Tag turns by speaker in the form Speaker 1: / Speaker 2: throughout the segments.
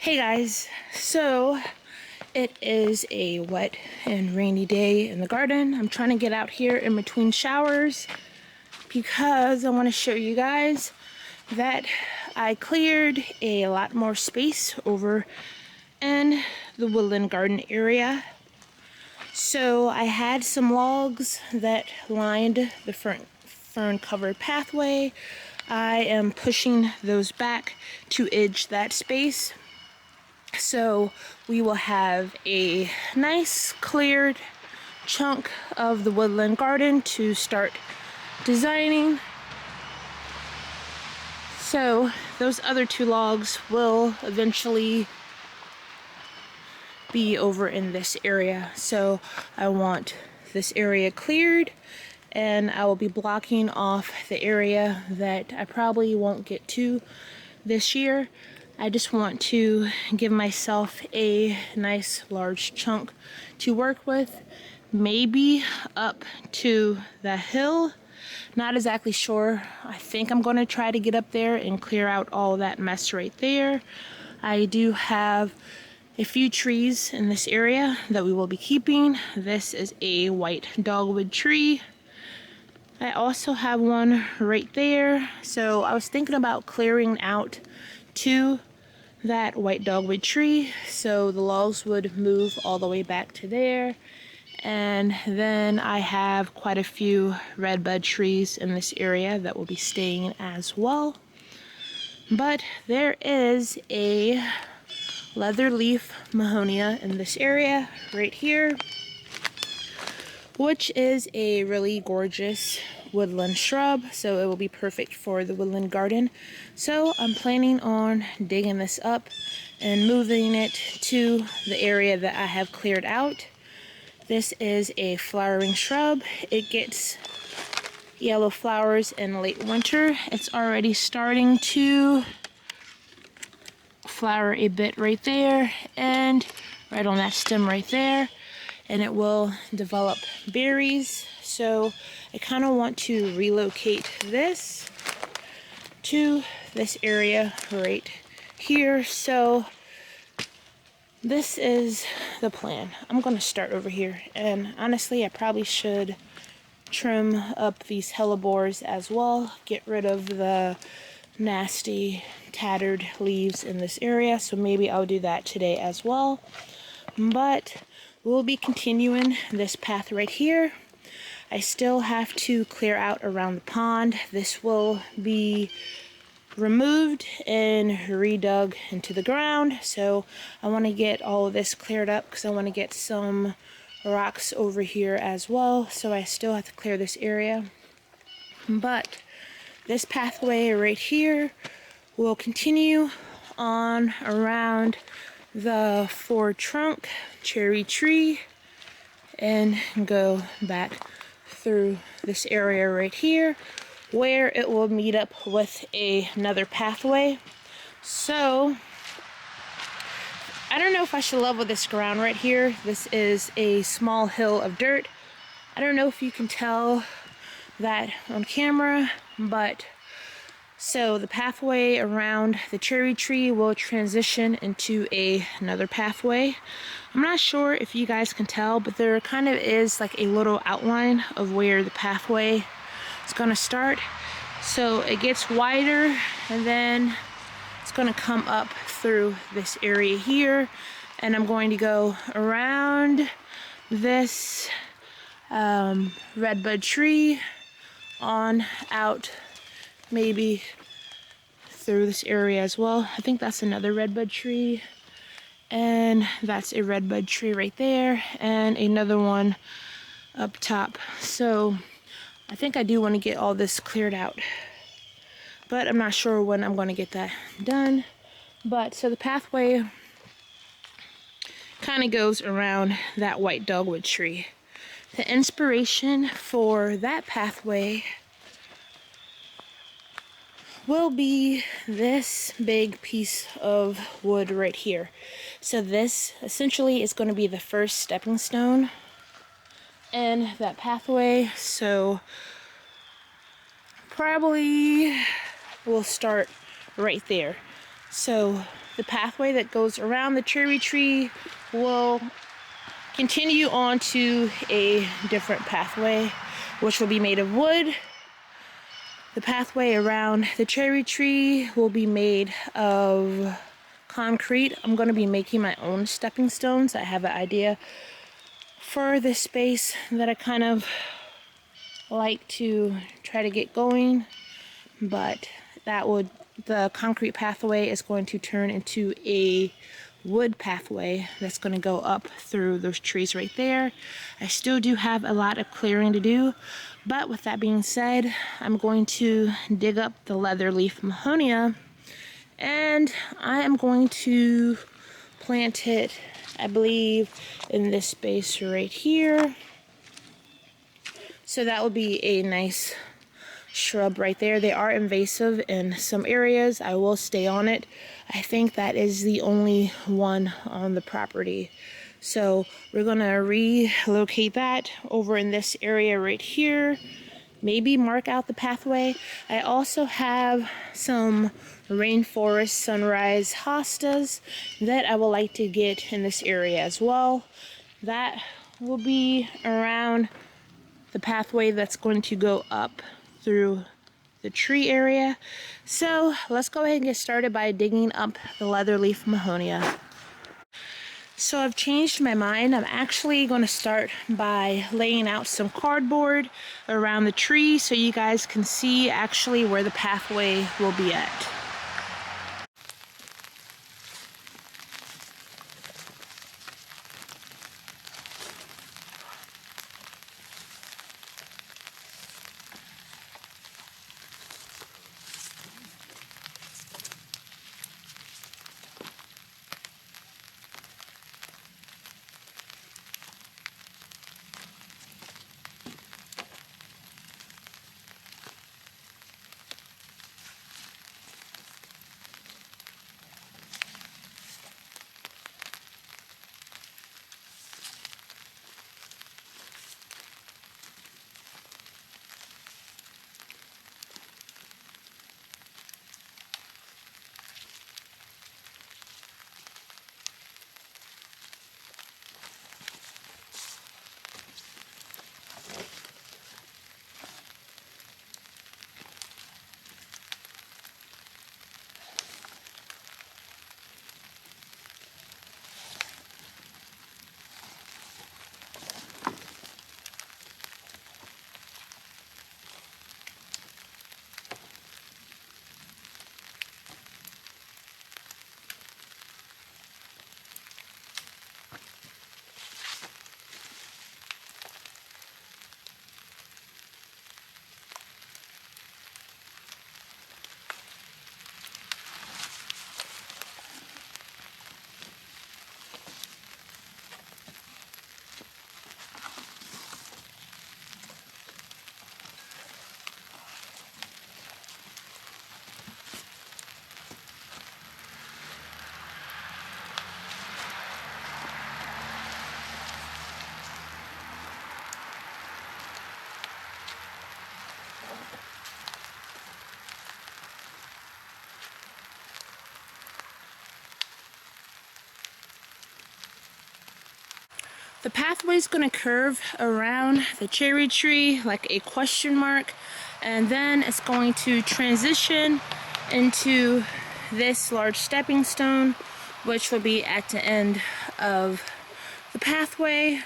Speaker 1: Hey guys, so it is a wet and rainy day in the garden. I'm trying to get out here in between showers because I want to show you guys that I cleared a lot more space over in the Woodland garden area. So I had some logs that lined the fern covered pathway. I am pushing those back to edge that space. So we will have a nice cleared chunk of the woodland garden to start designing. So those other two logs will eventually be over in this area. So I want this area cleared, and I will be blocking off the area that I probably won't get to this year. I just want to give myself a nice large chunk to work with, maybe up to the hill. Not exactly sure. I think I'm going to try to get up there and clear out all that mess right there. I do have a few trees in this area that we will be keeping. This is a white dogwood tree. I also have one right there. So I was thinking about clearing out to that white dogwood tree, so the logs would move all the way back to there. And then I have quite a few redbud trees in this area that will be staying as well. But there is a leatherleaf mahonia in this area right here, which is a really gorgeous woodland shrub, so it will be perfect for the woodland garden. So I'm planning on digging this up and moving it to the area that I have cleared out. This is a flowering shrub. It gets yellow flowers in late winter. It's already starting to flower a bit right there and right on that stem right there, and it will develop berries. So I kind of want to relocate this to this area right here. So this is the plan. I'm going to start over here, and honestly I probably should trim up these hellebores as well, get rid of the nasty tattered leaves in this area. So maybe I'll do that today as well. But we'll be continuing this path right here. I still have to clear out around the pond. This will be removed and redug into the ground. So I want to get all of this cleared up because I want to get some rocks over here as well. So I still have to clear this area. But this pathway right here will continue on around the 4-trunk cherry tree and go back through this area right here, where it will meet up with another pathway. So I don't know if I should level this ground right here. This is a small hill of dirt. I don't know if you can tell that on camera, but so the pathway around the cherry tree will transition into another pathway. I'm not sure if you guys can tell, but there kind of is like a little outline of where the pathway is going to start. So it gets wider, and then it's going to come up through this area here, and I'm going to go around this redbud tree on out, maybe through this area as well. I think that's another redbud tree, and that's a redbud tree right there, and another one up top. So I think I do want to get all this cleared out, but I'm not sure when I'm going to get that done. But so the pathway kind of goes around that white dogwood tree. The inspiration for that pathway will be this big piece of wood right here. So this essentially is going to be the first stepping stone in that pathway. So probably we'll start right there. So the pathway that goes around the cherry tree will continue on to a different pathway, which will be made of wood. The pathway around the cherry tree will be made of concrete. I'm going to be making my own stepping stones. I have an idea for this space that I kind of like to try to get going, but the concrete pathway is going to turn into a wood pathway that's going to go up through those trees right there. I still do have a lot of clearing to do, but with that being said, I'm going to dig up the leatherleaf mahonia, and I am going to plant it, I believe, in this space right here. So that will be a nice shrub right there. They are invasive in some areas. I will stay on it. I think that is the only one on the property. So we're gonna relocate that over in this area right here. Maybe mark out the pathway. I also have some rainforest sunrise hostas that I would like to get in this area as well. That will be around the pathway that's going to go up through the tree area. So let's go ahead and get started by digging up the leatherleaf mahonia. So I've changed my mind. I'm actually going to start by laying out some cardboard around the tree so you guys can see actually where the pathway will be at. The pathway is going to curve around the cherry tree like a question mark, and then it's going to transition into this large stepping stone, which will be at the end of the pathway.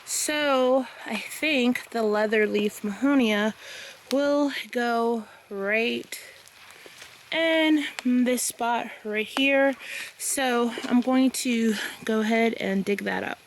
Speaker 1: So I think the leatherleaf mahonia will go right in this spot right here. So I'm going to go ahead and dig that up.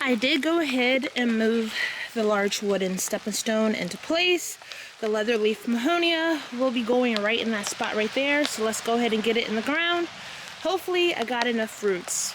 Speaker 1: I did go ahead and move the large wooden stepping stone into place. The leatherleaf mahonia will be going right in that spot right there. So let's go ahead and get it in the ground. Hopefully I got enough roots.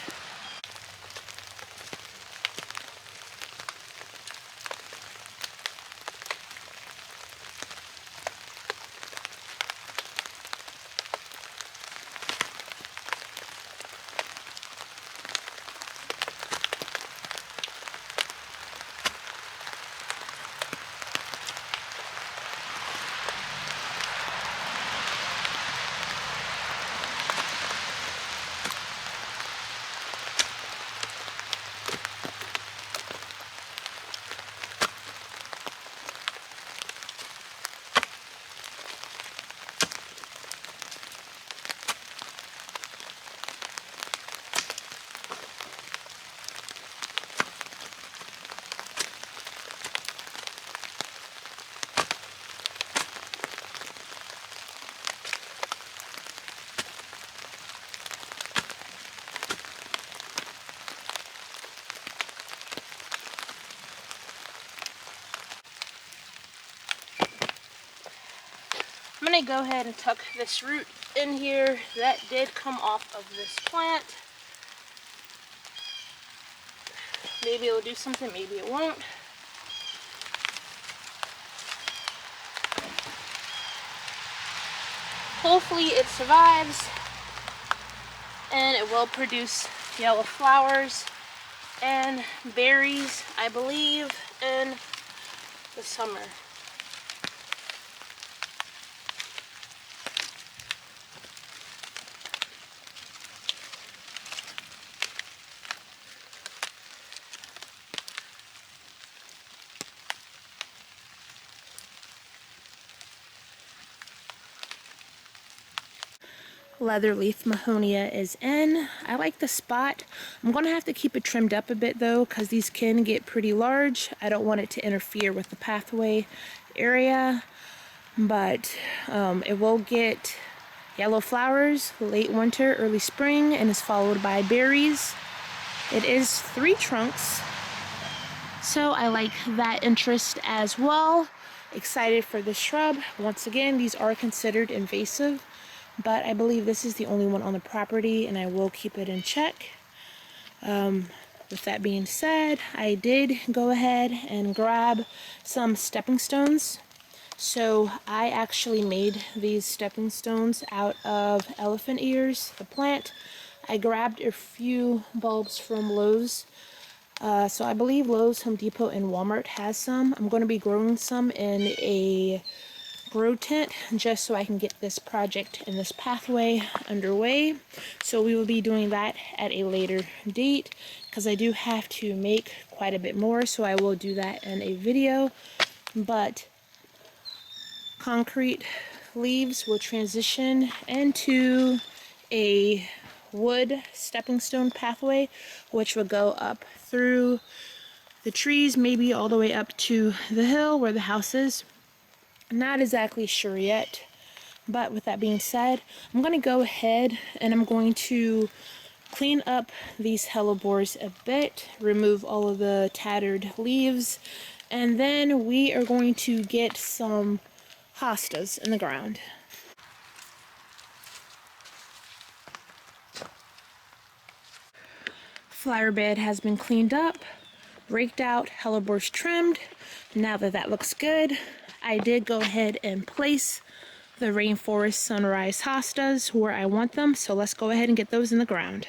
Speaker 1: I'm going to go ahead and tuck this root in here that did come off of this plant. Maybe it'll do something, maybe it won't. Hopefully it survives and it will produce yellow flowers and berries, I believe, in the summer. Leatherleaf mahonia is in. I like the spot. I'm going to have to keep it trimmed up a bit though, because these can get pretty large. I don't want it to interfere with the pathway area, but it will get yellow flowers late winter, early spring, and is followed by berries. It is 3 trunks, so I like that interest as well. Excited for this shrub. Once again, these are considered invasive, but I believe this is the only one on the property, and I will keep it in check. With that being said, I did go ahead and grab some stepping stones. So I actually made these stepping stones out of elephant ears, the plant. I grabbed a few bulbs from Lowe's. So I believe Lowe's, Home Depot, and Walmart has some. I'm going to be growing some in a grow tent just so I can get this project and this pathway underway. So we will be doing that at a later date because I do have to make quite a bit more, so I will do that in a video. But concrete leaves will transition into a wood stepping stone pathway, which will go up through the trees, maybe all the way up to the hill where the house is. Not exactly sure yet, but with that being said, I'm going to go ahead and I'm going to clean up these hellebores a bit, remove all of the tattered leaves, and then we are going to get some hostas in the ground. Flower bed has been cleaned up, raked out, hellebores trimmed. Now that that looks good, I did go ahead and place the rainforest sunrise hostas where I want them, so let's go ahead and get those in the ground.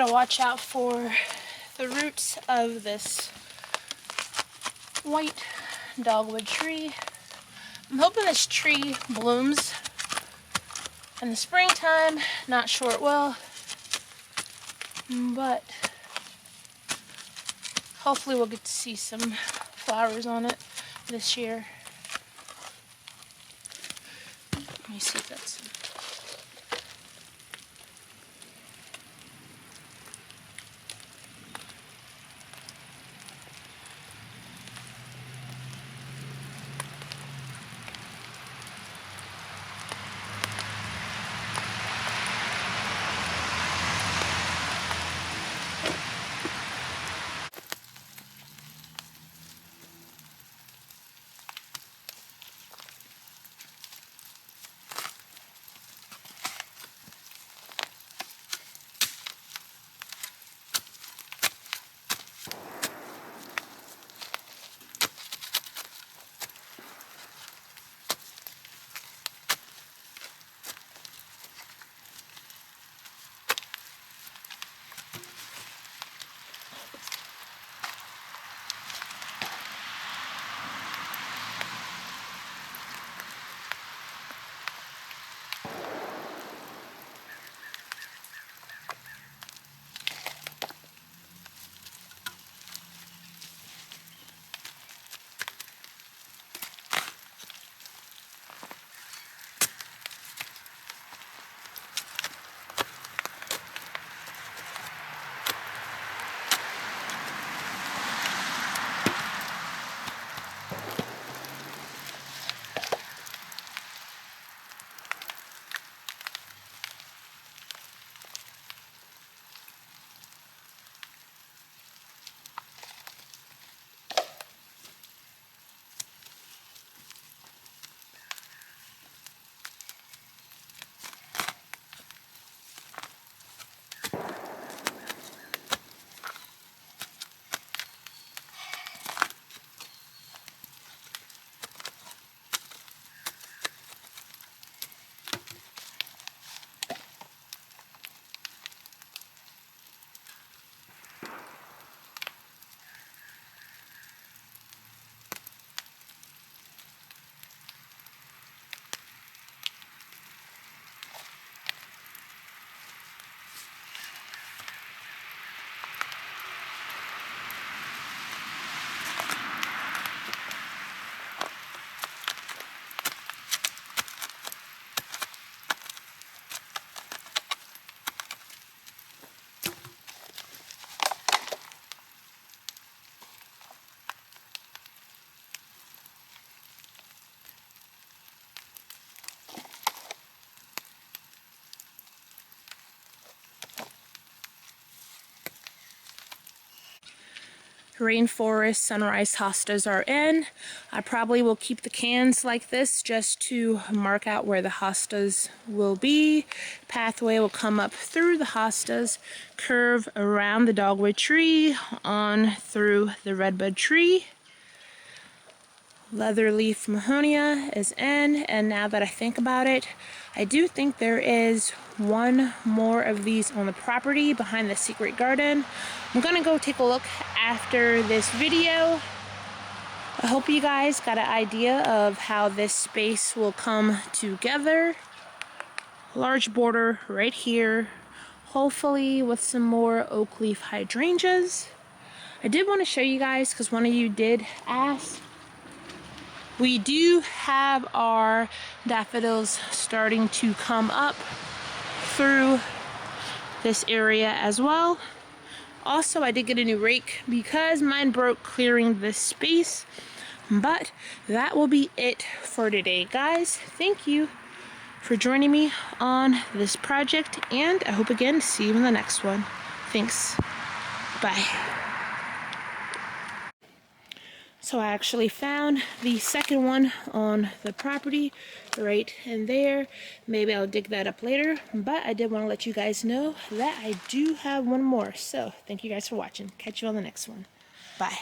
Speaker 1: gotta watch out for the roots of this white dogwood tree. I'm hoping this tree blooms in the springtime. Not sure it will, but hopefully we'll get to see some flowers on it this year. Let me see if that's... Rainforest sunrise hostas are in. I probably will keep the cans like this just to mark out where the hostas will be. Pathway will come up through the hostas, curve around the dogwood tree, on through the redbud tree. Leatherleaf mahonia is in, and now that I think about it, I do think there is one more of these on the property behind the secret garden. I'm gonna go take a look after this video. I hope you guys got an idea of how this space will come together. Large border right here, hopefully with some more oak leaf hydrangeas. I did want to show you guys because one of you did ask. We do have our daffodils starting to come up through this area as well. Also, I did get a new rake because mine broke clearing this space. But that will be it for today, guys. Thank you for joining me on this project, and I hope again to see you in the next one. Thanks. Bye. So I actually found the second one on the property right in there. Maybe I'll dig that up later, but I did want to let you guys know that I do have one more. So thank you guys for watching. Catch you on the next one. Bye.